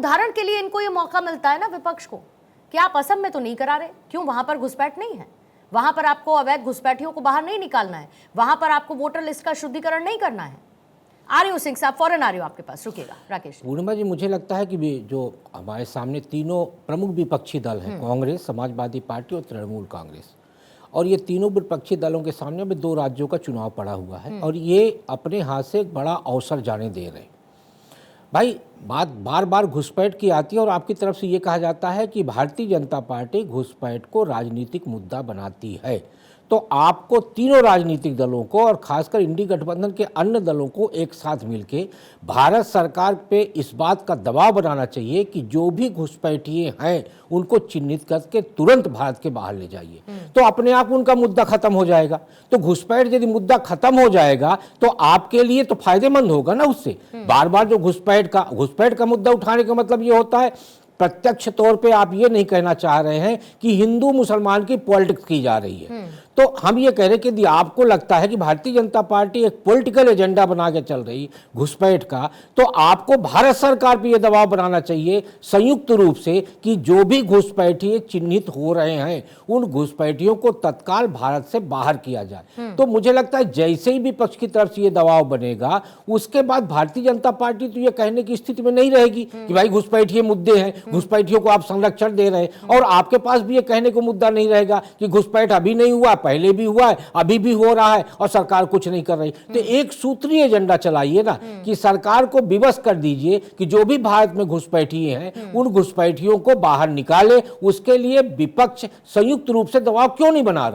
उदाहरण के लिए इनको ये मौका मिलता है ना विपक्ष को कि आप असम में तो नहीं करा रहे, क्यों? वहां पर घुसपैठ नहीं है, वहां पर आपको अवैध घुसपैठियों को बाहर नहीं निकालना है, वहां पर आपको वोटर लिस्ट का शुद्धिकरण नहीं करना है। आ रही हूँ सिंह साहब, फौरन आ रही हूँ आपके पास, रुकिएगा। राकेश पूर्णिमा जी, मुझे लगता है कि जो हमारे सामने तीनों प्रमुख विपक्षी दल हैं, कांग्रेस, समाजवादी पार्टी और तृणमूल कांग्रेस, और ये तीनों विपक्षी दलों के सामने अभी 2 राज्यों का चुनाव पड़ा हुआ है और ये अपने हाथ से एक बड़ा अवसर जाने दे रहे हैं। भाई, बात बार बार घुसपैठ की आती है और आपकी तरफ से ये कहा जाता है कि भारतीय जनता पार्टी घुसपैठ को राजनीतिक मुद्दा बनाती है। तो आपको तीनों राजनीतिक दलों को और खासकर इंडी गठबंधन के अन्य दलों को एक साथ मिलकर भारत सरकार पे इस बात का दबाव बनाना चाहिए कि जो भी घुसपैठिए हैं उनको चिन्हित करके तुरंत भारत के बाहर ले जाइए, तो अपने आप उनका मुद्दा खत्म हो जाएगा। तो घुसपैठ यदि मुद्दा खत्म हो जाएगा तो आपके लिए तो फायदेमंद होगा ना उससे। बार बार जो घुसपैठ का मुद्दा उठाने का मतलब ये होता है, प्रत्यक्ष तौर पे आप ये नहीं कहना चाह रहे हैं कि हिंदू मुसलमान की पॉलिटिक्स की जा रही है। तो हम ये कह रहे हैं कि यदि आपको लगता है कि भारतीय जनता पार्टी एक पॉलिटिकल एजेंडा बना के चल रही घुसपैठ का, तो आपको भारत सरकार पे ये दबाव बनाना चाहिए संयुक्त रूप से कि जो भी घुसपैठिए चिन्हित हो रहे हैं उन घुसपैठियों को तत्काल भारत से बाहर किया जाए। तो मुझे लगता है जैसे ही विपक्ष की तरफ से ये दबाव बनेगा उसके बाद भारतीय जनता पार्टी तो ये कहने की स्थिति में नहीं रहेगी कि भाई घुसपैठिए मुद्दे हैं, घुसपैठियों को आप संरक्षण दे रहे हैं, और आपके पास भी ये कहने को मुद्दा नहीं रहेगा कि घुसपैठ अभी नहीं हुआ, पहले भी हुआ है, अभी भी हो रहा है और सरकार कुछ नहीं कर रही। तो एक सूत्रीय एजेंडा चलाइए ना कि सरकार को विवश कर दीजिए कि जो भी भारत में घुसपैठिए हैं उन घुसपैठियों को बाहर निकाले। उसके लिए विपक्ष संयुक्त रूप से दबाव क्यों नहीं बना रहा?